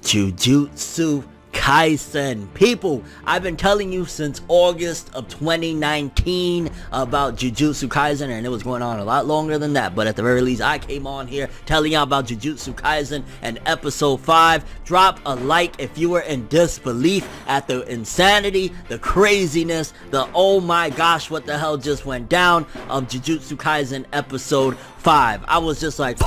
Jujutsu Kaisen. People, I've been telling you since August of 2019 about Jujutsu Kaisen, and it was going on a lot longer than that, but at the very least I came on here telling y'all about Jujutsu Kaisen and episode 5. Drop a like if you were in disbelief at the insanity, the craziness, the oh my gosh what the hell just went down of Jujutsu Kaisen episode 5. I was just like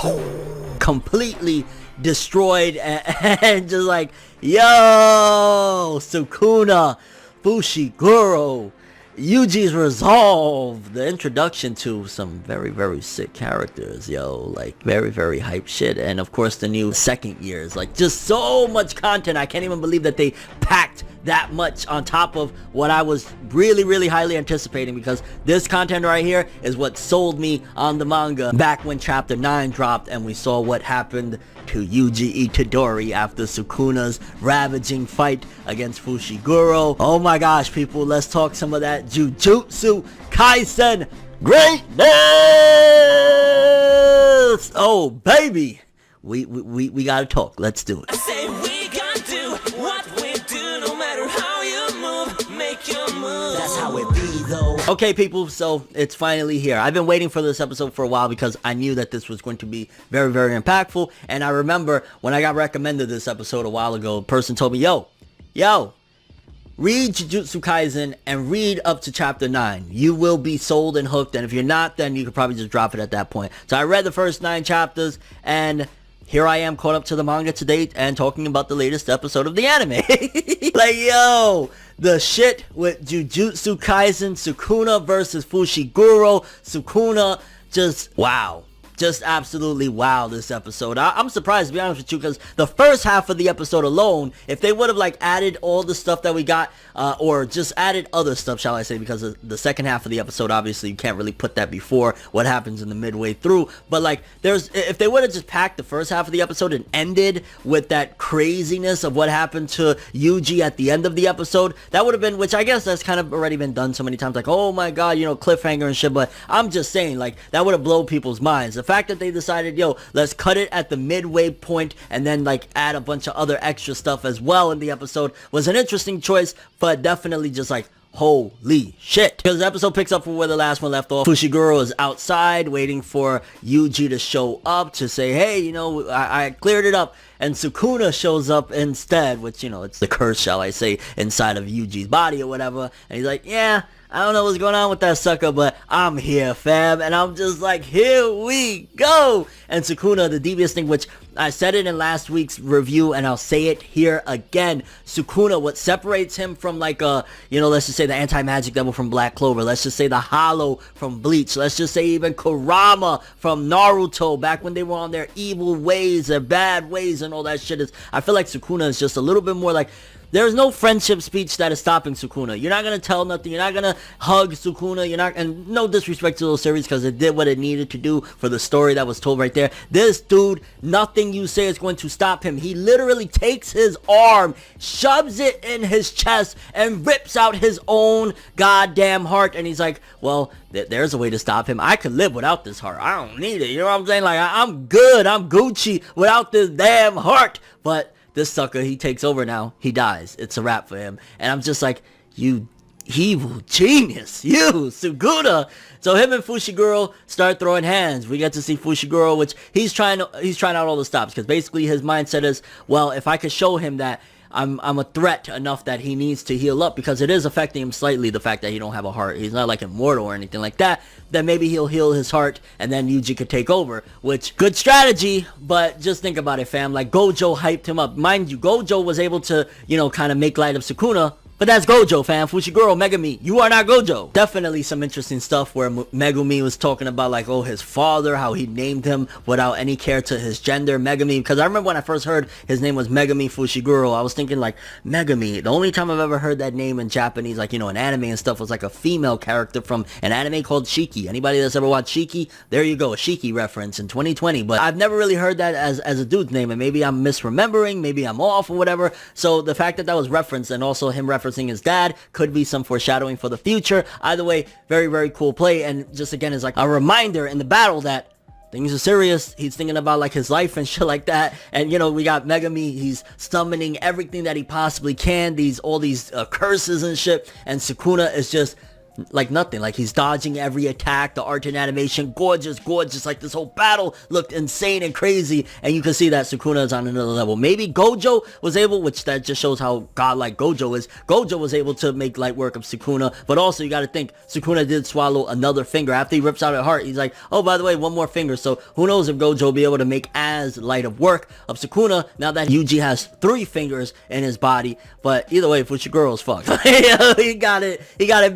completely destroyed and just like, yo, Sukuna, Fushiguro, Yuji's resolve, the introduction to some very sick characters, yo, like very hype shit, and of course the new second years, like just so much content. I can't even believe that they packed that much on top of what I was really highly anticipating, because this content right here is what sold me on the manga back when chapter 9 dropped and we saw what happened to Yuji Itadori after Sukuna's ravaging fight against Fushiguro. Oh my gosh, people, let's talk some of that Jujutsu Kaisen greatness. Oh baby, we gotta talk. Let's do it. Say we gonna do what we do, no matter how you move, make your move. That's how it be though. Okay people, so it's finally here. I've been waiting for this episode for a while because I knew that this was going to be very impactful, and I remember when I got recommended this episode a while ago, a person told me, yo, read Jujutsu Kaisen and read up to chapter 9. You will be sold and hooked, and if you're not, then you could probably just drop it at that point. So I read the first 9 chapters, and here I am caught up to the manga to date and talking about the latest episode of the anime. Like, yo, the shit with Jujutsu Kaisen, Sukuna versus Fushiguro. Sukuna, just wow. Just absolutely wow, this episode. I'm surprised, to be honest with you, because the first half of the episode alone, if they would have like added all the stuff that we got, or just added other stuff, shall I say, because the second half of the episode, obviously you can't really put that before what happens in the midway through, but like if they would have just packed the first half of the episode and ended with that craziness of what happened to Yuji at the end of the episode, that would have been, which I guess that's kind of already been done so many times, like, oh my god, you know, cliffhanger and shit, but I'm just saying, like, that would have blown people's minds. The fact that they decided, yo, let's cut it at the midway point and then like add a bunch of other extra stuff as well in the episode was an interesting choice, but definitely just like, holy shit. Because the episode picks up from where the last one left off. Fushiguro is outside waiting for Yuji to show up to say, hey, you know, I cleared it up. And Sukuna shows up instead, which, you know, it's the curse, shall I say, inside of Yuji's body or whatever. And he's like, yeah, I don't know what's going on with that sucker, but I'm here, fam. And I'm just like, here we go. And Sukuna, the devious thing, which I said it in last week's review, and I'll say it here again. Sukuna, what separates him from like you know, let's just say the anti-magic devil from Black Clover. Let's just say the Hollow from Bleach. Let's just say even Kurama from Naruto, back when they were on their evil ways, their bad ways and all that shit, is I feel like Sukuna is just a little bit more like, there's no friendship speech that is stopping Sukuna. You're not going to tell nothing. You're not going to hug Sukuna. You're not, and no disrespect to those series, because it did what it needed to do for the story that was told right there. This dude, nothing you say is going to stop him. He literally takes his arm, shoves it in his chest, and rips out his own goddamn heart. And he's like, well, there's a way to stop him. I could live without this heart. I don't need it. You know what I'm saying? Like, I'm good. I'm Gucci without this damn heart. But this sucker, he takes over now. He dies. It's a wrap for him. And I'm just like, you evil genius. You, Sukuna. So him and Fushiguro start throwing hands. We get to see Fushiguro, which he's trying out all the stops. Because basically his mindset is, well, if I could show him that I'm a threat enough that he needs to heal up, because it is affecting him slightly, the fact that he don't have a heart. He's not like immortal or anything like that. Then maybe he'll heal his heart and then Yuji could take over, which, good strategy, but just think about it, fam. Like, Gojo hyped him up. Mind you, Gojo was able to, you know, kind of make light of Sukuna, but that's Gojo, fam. Fushiguro, Megumi, you are not Gojo. Definitely some interesting stuff where Megumi was talking about, like, oh, his father, how he named him without any care to his gender, Megumi. Because I remember when I first heard his name was Megumi Fushiguro, I was thinking, like, Megumi. The only time I've ever heard that name in Japanese, like, you know, in anime and stuff, was like a female character from an anime called Shiki. Anybody that's ever watched Shiki, there you go, a Shiki reference in 2020. But I've never really heard that as a dude's name, and maybe I'm misremembering, maybe I'm off or whatever. So the fact that that was referenced, and also him referencing his dad, could be some foreshadowing for the future. Either way, very cool play, and just again is like a reminder in the battle that things are serious. He's thinking about like his life and shit like that. And you know, we got Megumi. He's summoning everything that he possibly can. All these curses and shit. And Sukuna is just like nothing. Like he's dodging every attack. The art and animation, gorgeous. Like this whole battle looked insane and crazy. And you can see that Sukuna is on another level. Maybe Gojo was able, which that just shows how godlike Gojo is. Gojo was able to make light work of Sukuna. But also you got to think, Sukuna did swallow another finger. After he rips out her heart, he's like, oh, by the way, one more finger. So who knows if Gojo will be able to make as light of work of Sukuna now that Yuji has 3 fingers in his body. But either way, Fushiguro's fucked. He got it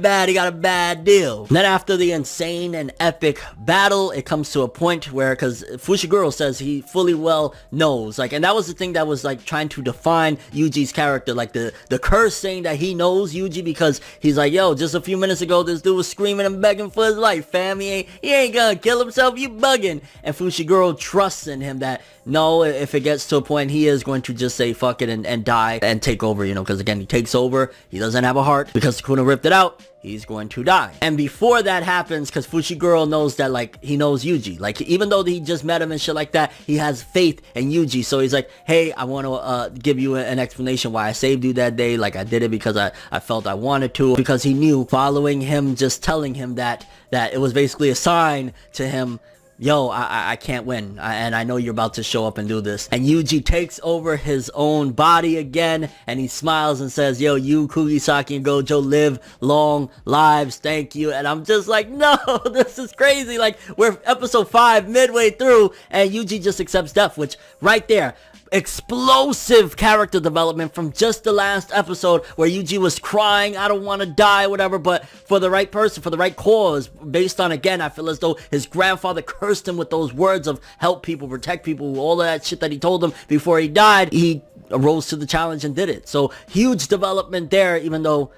bad. He got a bad deal. Then after the insane and epic battle, it comes to a point where, because Fushiguro says he fully well knows, like, and that was the thing that was like trying to define Yuji's character, like the curse saying that he knows Yuji, because he's like, yo, just a few minutes ago this dude was screaming and begging for his life, fam. He ain't gonna kill himself, you bugging. And Fushiguro trusts in him that no, if it gets to a point, he is going to just say fuck it and die and take over, you know, because again, he takes over, he doesn't have a heart, because Sukuna ripped it out, he's going to die. And before that happens, because Fushiguro knows that, like, he knows Yuji, like, even though he just met him and shit like that, he has faith in Yuji. So he's like, hey, I want to give you an explanation why I saved you that day. Like, I did it because I felt I wanted to, because he knew following him, just telling him that it was basically a sign to him, yo, I can't win, and I know you're about to show up and do this. And Yuji takes over his own body again, and he smiles and says, yo, you, Kugisaki, and Gojo live long lives, thank you. And I'm just like, no, this is crazy. Like, we're episode 5 midway through, and Yuji just accepts death, which right there, explosive character development from just the last episode where Yuji was crying, I don't want to die, whatever, but for the right person, for the right cause, based on, again, I feel as though his grandfather cursed him with those words of help people, protect people, all of that shit that he told him before he died. He arose to the challenge and did it. So huge development there, even though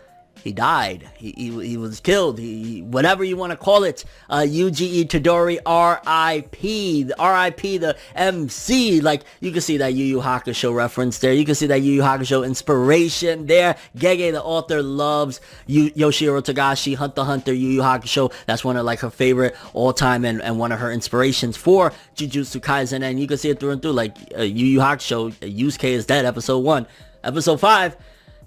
he died. He was killed. Whatever you want to call it. Yuji Itadori, R.I.P. The MC. Like, you can see that Yu Yu Hakusho reference there. You can see that Yu Yu Hakusho inspiration there. Gege, the author, loves Yoshiro Togashi, Hunter x Hunter, Yu Yu Hakusho. That's one of, like, her favorite all-time and one of her inspirations for Jujutsu Kaisen. And you can see it through and through. Like, Yu Yu Hakusho, Yusuke is dead, episode 1. Episode 5.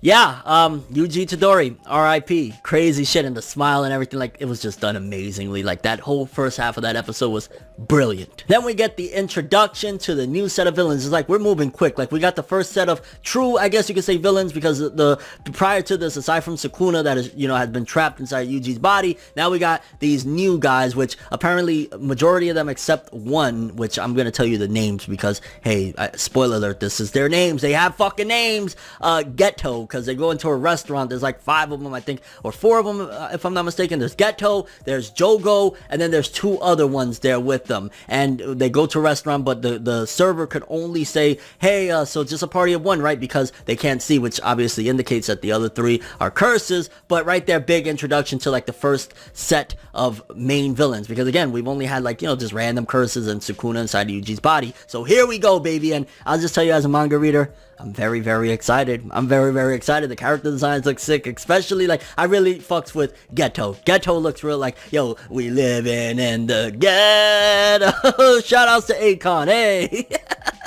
Yeah, Yuji Itadori, R.I.P. Crazy shit, and the smile and everything, like, it was just done amazingly. Like, that whole first half of that episode was brilliant. Then we get the introduction to the new set of villains. It's like, we're moving quick. Like, we got the first set of true, I guess you could say, villains, because the prior to this, aside from Sukuna, that is, you know, has been trapped inside Yuji's body, now we got these new guys, which apparently, majority of them except one, which I'm gonna tell you the names, because, hey, spoiler alert, this is their names. They have fucking names. Geto, because they go into a restaurant. There's like 5 of them, I think, or 4 of them, if I'm not mistaken. There's Geto, there's Jogo, and then there's 2 other ones there with them. And they go to a restaurant, but the server could only say, hey, so just a party of 1, right? Because they can't see, which obviously indicates that the other 3 are curses. But right there, big introduction to like the first set of main villains. Because again, we've only had like, you know, just random curses and Sukuna inside Yuji's body. So here we go, baby. And I'll just tell you, as a manga reader, I'm very, very excited. I'm very, very excited. The character designs look sick, especially, like, I really fucks with Geto. Geto looks real like, yo, we living in the ghetto. Shout outs to Akon, hey.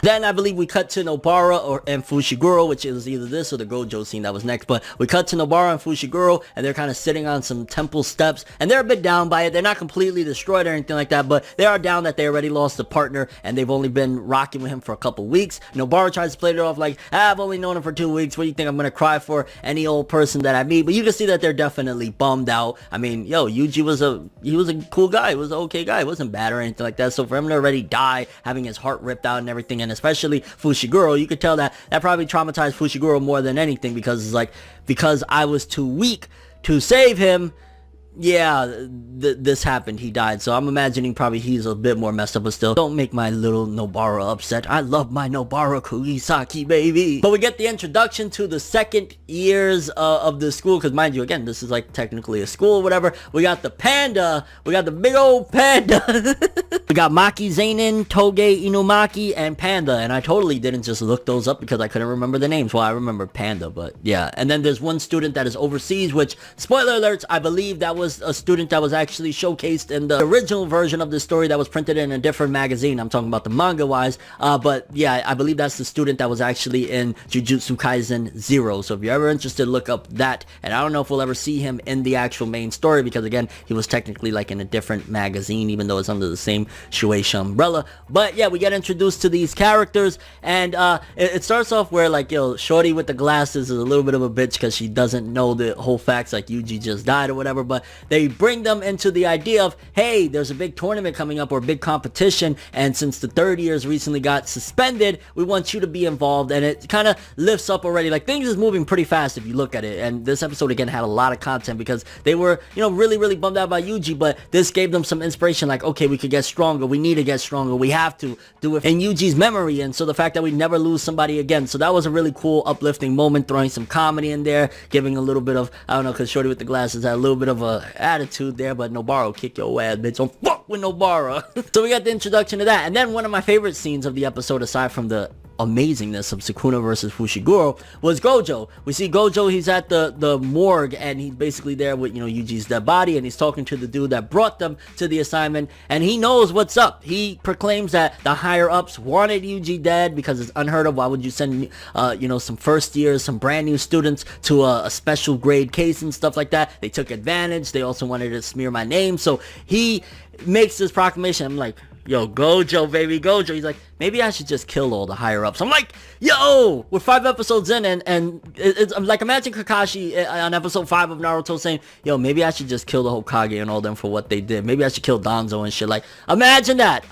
Then I believe we cut to Nobara and Fushiguro, which is either this or the Gojo scene that was next. But we cut to Nobara and Fushiguro, and they're kind of sitting on some temple steps, and they're a bit down by it. They're not completely destroyed or anything like that, but they are down that they already lost a partner, and they've only been rocking with him for a couple weeks. Nobara tries to play it off like, I've only known him for 2 weeks. What do you think I'm gonna cry for any old person that I meet? But you can see that they're definitely bummed out. I mean, yo, Yuji was a cool guy. He was an okay guy. He wasn't bad or anything like that. So for him to already die, having his heart ripped out and everything, and especially Fushiguro, you could tell that probably traumatized Fushiguro more than anything, because it's like, because I was too weak to save him, yeah, this happened, he died. So I'm imagining probably he's a bit more messed up, but still, don't make my little Nobara upset. I love my Nobara Kugisaki, baby. But we get the introduction to the second years of the school, because mind you, again, this is like technically a school or whatever. We got the panda, we got the big old panda. We got Maki Zenin, Toge Inumaki, and Panda, and I totally didn't just look those up because I couldn't remember the names. Well, I remember Panda, but yeah. And then there's one student that is overseas, which, spoiler alerts, I believe that was was a student that was actually showcased in the original version of the story that was printed in a different magazine. I'm talking about the manga wise, but yeah, I believe that's the student that was actually in Jujutsu Kaisen 0. So if you're ever interested, look up that. And I don't know if we'll ever see him in the actual main story, because again, he was technically like in a different magazine, even though it's under the same Shueisha umbrella. But yeah, we get introduced to these characters, and it starts off where like, yo, Shorty with the glasses is a little bit of a bitch because she doesn't know the whole facts, like Yuji just died or whatever. But they bring them into the idea of, hey, there's a big tournament coming up or a big competition, and since the third years recently got suspended, we want you to be involved. And it kind of lifts up already, like things is moving pretty fast if you look at it. And this episode again had a lot of content because they were, you know, really bummed out by Yuji, but this gave them some inspiration, like, okay, we could get stronger, we need to get stronger, we have to do it in Yuji's memory. And so the fact that we never lose somebody again, so that was a really cool uplifting moment, throwing some comedy in there, giving a little bit of, I don't know, because Shorty with the glasses had a little bit of a attitude there, but Nobara kick your ass, bitch, don't fuck with Nobara. So we got the introduction to that, and then one of my favorite scenes of the episode, aside from the amazingness of Sukuna versus Fushiguro, was Gojo. We see Gojo, he's at the morgue, and he's basically there with, you know, Yuji's dead body, and he's talking to the dude that brought them to the assignment, and he knows what's up. He proclaims that the higher ups wanted Yuji dead because it's unheard of. Why would you send you know, some first years, some brand new students to a special grade case and stuff like that? They took advantage. They also wanted to smear my name. So he makes this proclamation. I'm like, yo, Gojo, baby, Gojo. He's like, maybe I should just kill all the higher ups. I'm like, yo, we're 5 episodes in, and it's like, imagine Kakashi on episode 5 of Naruto saying, yo, maybe I should just kill the Hokage and all them for what they did. Maybe I should kill Danzo and shit. Like, imagine that,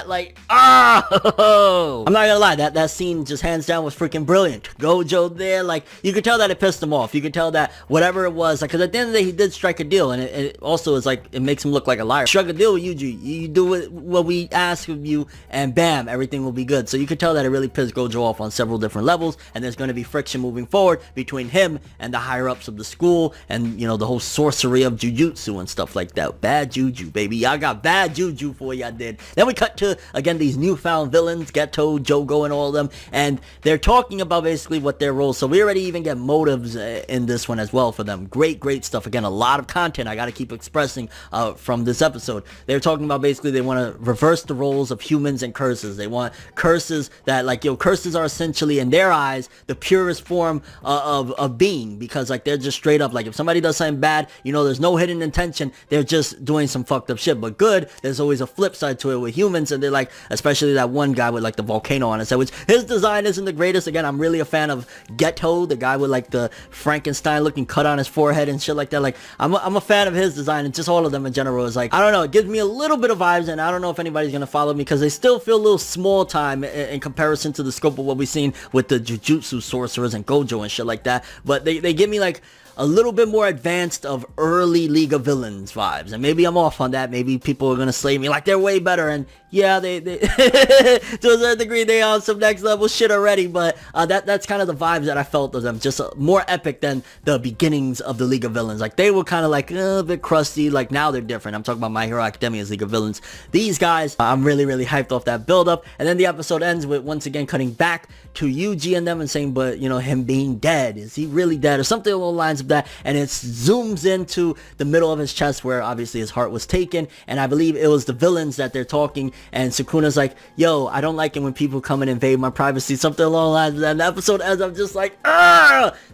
like, oh, I'm not gonna lie, that scene just hands down was freaking brilliant. Gojo there, like, you could tell that it pissed him off. You could tell that whatever it was, like, because at the end of the day, he did strike a deal, and it also is like, it makes him look like a liar. Strike a deal with Yuji, you do what we ask of you, and bam, everything will be good. So you could tell that it really pissed Gojo off on several different levels, and there's going to be friction moving forward between him and the higher ups of the school, and, you know, the whole sorcery of jujutsu and stuff like that. Bad juju, baby. Y'all got bad juju for y'all did. Then we cut to, again, these newfound villains, Geto, Jogo, and all of them, and they're talking about basically what their roles. So we already even get motives in this one as well for them. Great stuff. Again, a lot of content I got to keep expressing from this episode. They're talking about basically they want to reverse the roles of humans and curses. They want curses that, like, yo, curses are essentially in their eyes the purest form of being, because like they're just straight up, like, if somebody does something bad, you know, there's no hidden intention, they're just doing some fucked up shit. But good, there's always a flip side to it with humans, and they're like, especially that one guy with like the volcano on his head, which his design isn't the greatest. Again, I'm really a fan of Geto, the guy with like the Frankenstein looking cut on his forehead and shit like that. Like, I'm a fan of his design, and just all of them in general is like, I don't know, it gives me a little bit of vibes, and I don't know if anybody's gonna follow me because they still feel a little small time in comparison to the scope of what we've seen with the Jujutsu sorcerers and Gojo and shit like that. But they give me like a little bit more advanced of early League of Villains vibes, and maybe I'm off on that. Maybe people are gonna slay me like they're way better, and yeah, they to a certain degree they on some next level shit already, but that's kind of the vibes that I felt of them, just more epic than the beginnings of the League of Villains. Like, they were kind of like a bit crusty. Like, now they're different. I'm talking about My Hero Academia's League of Villains. These guys, I'm really hyped off that build up. And then the episode ends with once again cutting back to Yuji and them and saying, but, you know, him being dead, is he really dead, or something along the lines of that. And it zooms into the middle of his chest where obviously his heart was taken, and I believe it was the villains that they're talking, and Sukuna's like, yo, I don't like it when people come and invade my privacy, something along the lines of that. And the episode ends, I'm just like,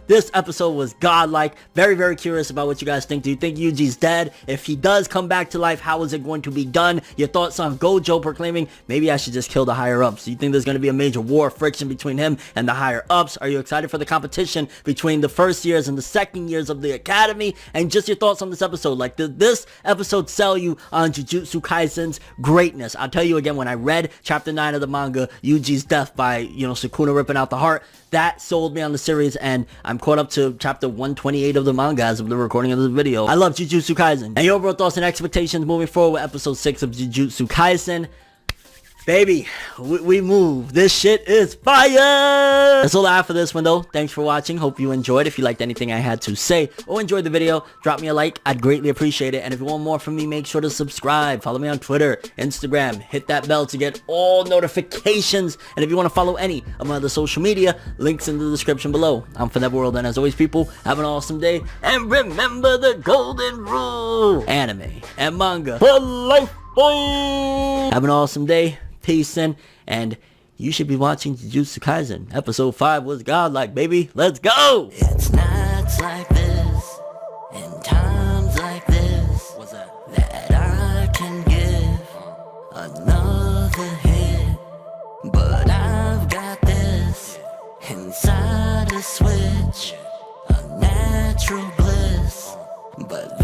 this episode was godlike. Very curious about what you guys think. Do you think Yuji's dead? If he does come back to life, how is it going to be done? Your thoughts on Gojo proclaiming, maybe I should just kill the higher ups? Do you think there's going to be a major war friction between him and the higher ups? Are you excited for the competition between the first years and the second years of the academy? And just your thoughts on this episode. Like, did this episode sell you on Jujutsu Kaisen's greatness? I'll tell you again, when I read chapter 9 of the manga, Yuji's death by, you know, Sukuna ripping out the heart, that sold me on the series, and I'm caught up to chapter 128 of the manga as of the recording of this video. I love Jujutsu Kaisen. And your overall thoughts and expectations moving forward with episode 6 of Jujutsu Kaisen. Baby, we move. This shit is fire. That's all I have for this one though. Thanks for watching. Hope you enjoyed. If you liked anything I had to say or enjoyed the video, drop me a like. I'd greatly appreciate it. And if you want more from me, make sure to subscribe. Follow me on Twitter, Instagram. Hit that bell to get all notifications. And if you want to follow any of my other social media, links in the description below. I'm ForneverWorld, and as always, people, have an awesome day. And remember the golden rule. Anime and manga for life, boy. Have an awesome day. Peace in, and you should be watching Jujutsu Kaisen. Episode 5 was godlike, baby. Let's go! It's nights like this, and times like this, that I can give another hit. But I've got this inside a switch, a natural bliss. But